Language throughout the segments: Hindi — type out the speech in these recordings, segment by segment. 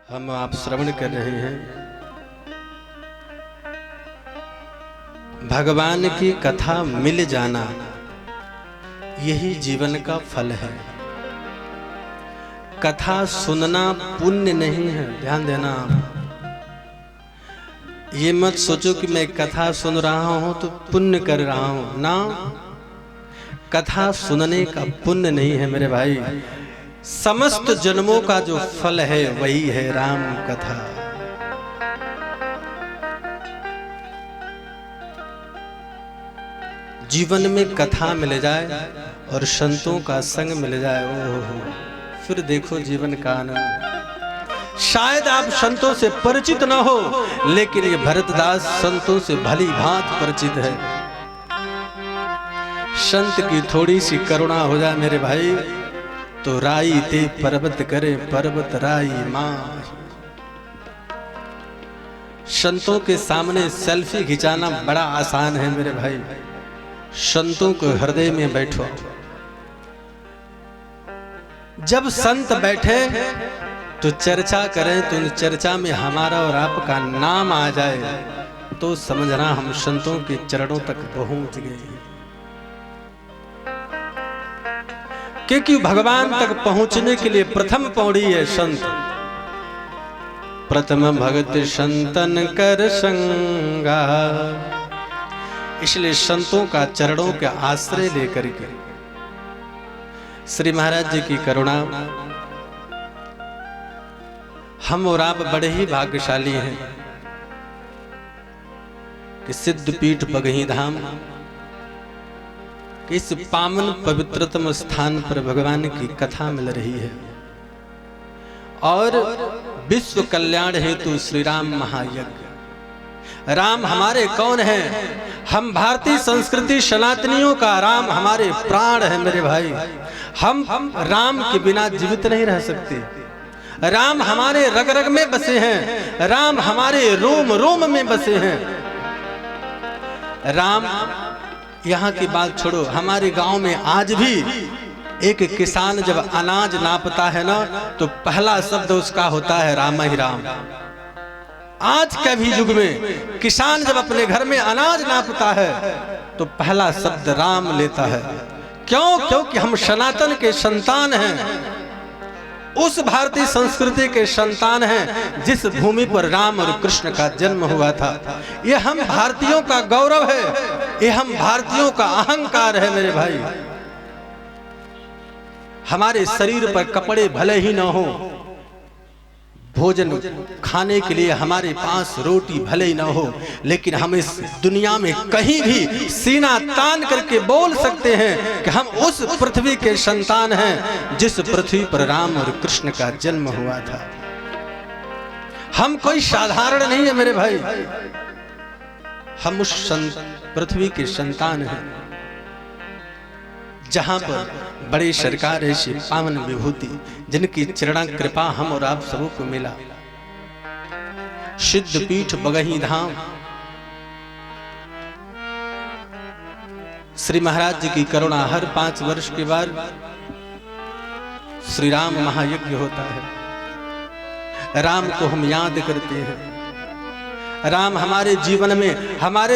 हम आप श्रवण कर रहे हैं भगवान की कथा मिल जाना, यही जीवन का फल है। कथा सुनना पुण्य नहीं है, ध्यान देना। ये मत सोचो कि मैं कथा सुन रहा हूं तो पुण्य कर रहा हूं ना। कथा सुनने का पुण्य नहीं है मेरे भाई, समस्त जन्मों का जो फल है वही है राम कथा। जीवन में कथा मिल जाए और संतों का संग मिल जाए, ओहो, फिर देखो जीवन का आनंद। शायद आप संतों से परिचित न हो, लेकिन ये भरतदास संतों से भली भांति परिचित है। संत की थोड़ी सी करुणा हो जाए मेरे भाई तो राई ते पर्वत करे पर्वत राई माँ। संतों के सामने सेल्फी खिंचाना बड़ा आसान है मेरे भाई। संतों को हृदय में बैठो। जब संत बैठे तो चर्चा करें, तो चर्चा में हमारा और आपका नाम आ जाए तो समझना हम संतों के चरणों तक पहुंच गए। क्योंकि भगवान तक पहुंचने के लिए प्रथम पौड़ी है संत। प्रथम भगत संतन कर संगा। इसलिए संतों का चरणों के आश्रय लेकर के श्री महाराज जी की करुणा, हम और आप बड़े ही भाग्यशाली हैं कि सिद्ध पीठ बगही धाम इस पावन पवित्रतम स्थान पर भगवान की कथा मिल रही है। और विश्व कल्याण हेतु श्री राम महायज्ञ। राम हमारे कौन हैं? हम भारतीय संस्कृति सनातनियों का राम हमारे प्राण है मेरे भाई। हम राम के बिना जीवित नहीं रह सकते। राम हमारे रग रग में बसे हैं, राम हमारे रोम रोम में बसे हैं। राम, यहाँ की बात छोड़ो, हमारे गांव में आज भी एक किसान जब अनाज नापता है ना तो पहला शब्द उसका होता है राम ही राम। आज के भी युग में किसान जब अपने घर में अनाज नापता है तो पहला शब्द राम लेता है। क्यों? क्योंकि हम सनातन के संतान हैं, उस भारतीय संस्कृति के संतान हैं जिस भूमि पर राम और कृष्ण का जन्म हुआ था। ये हम भारतीयों का गौरव है, ये हम भारतीयों का अहंकार है मेरे भाई। हमारे शरीर पर कपड़े भले ही न हो, भोजन खाने के लिए हमारे पास रोटी भले ही न हो, लेकिन हम इस दुनिया में कहीं भी सीना तान करके बोल सकते हैं कि हम उस पृथ्वी के संतान हैं जिस पृथ्वी पर राम और कृष्ण का जन्म हुआ था। हम कोई साधारण नहीं है मेरे भाई, हम उस पृथ्वी के संतान हैं जहां पर बड़े सरकार ऐसी पावन विभूति जिनकी चरण कृपा हम और आप सबों को मिला। सिद्ध पीठ बगही धाम श्री महाराज जी की करुणा, हर 5 वर्ष के बाद श्री राम महायज्ञ होता है। राम को हम याद करते हैं। राम हमारे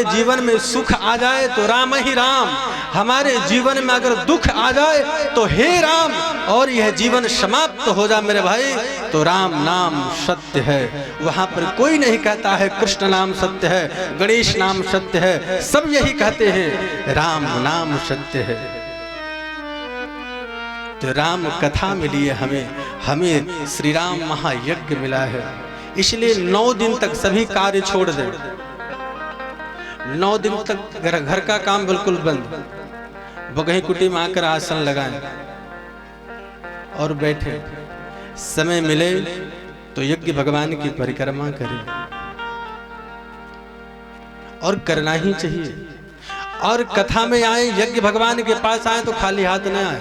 जीवन में सुख आ जाए तो राम ही राम, हमारे जीवन में अगर दुख आ जाए तो हे राम, और यह जीवन समाप्त हो जाए मेरे भाई तो राम नाम सत्य है। वहां पर कोई नहीं कहता है कृष्ण नाम सत्य है, गणेश नाम सत्य है, सब यही कहते हैं राम नाम सत्य है। तो राम कथा मिली है हमें श्री राम महायज्ञ मिला है। इसलिए 9 दिन तक सभी कार्य छोड़ दे। 9 दिन तक घर का काम बिल्कुल बंद, बगही कुटी में आकर आसन लगाएं और बैठे। समय मिले तो यज्ञ भगवान की परिक्रमा करें, और करना ही चाहिए। और कथा में आए, यज्ञ भगवान के पास आए तो खाली हाथ न आए,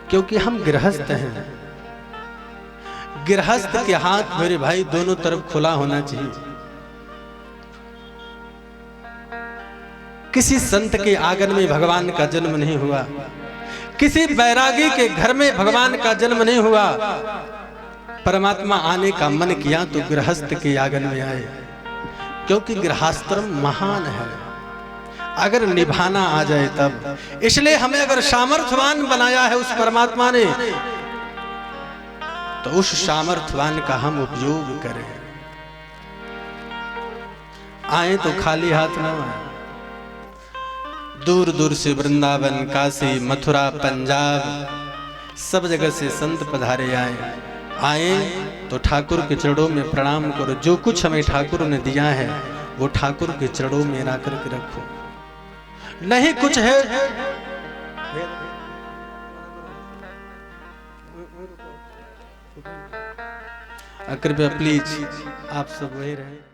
क्योंकि हम गृहस्थ हैं। गृहस्थ के हाथ मेरे भाई दोनों तरफ खुला होना चाहिए। किसी संत के आंगन में भगवान का जन्म नहीं हुआ, किसी बैरागी के घर में भगवान का जन्म नहीं हुआ, परमात्मा आने का मन किया तो गृहस्थ के आंगन में आए, क्योंकि गृहस्थर्म महान है, अगर निभाना आ जाए तब। इसलिए हमें अगर सामर्थ्यवान बनाया है उस परमात्मा ने, तो उस सामर्थ्यवान का हम उपयोग करें। आए तो खाली हाथ न आए। दूर दूर से वृंदावन, काशी, मथुरा, पंजाब, सब जगह से संत पधारे आए तो ठाकुर के चरणों में प्रणाम करो। जो कुछ हमें ठाकुर ने दिया है वो ठाकुर के चरणों में ला करके रखो। नहीं कुछ है कृपया प्लीज आप सब वही रहे।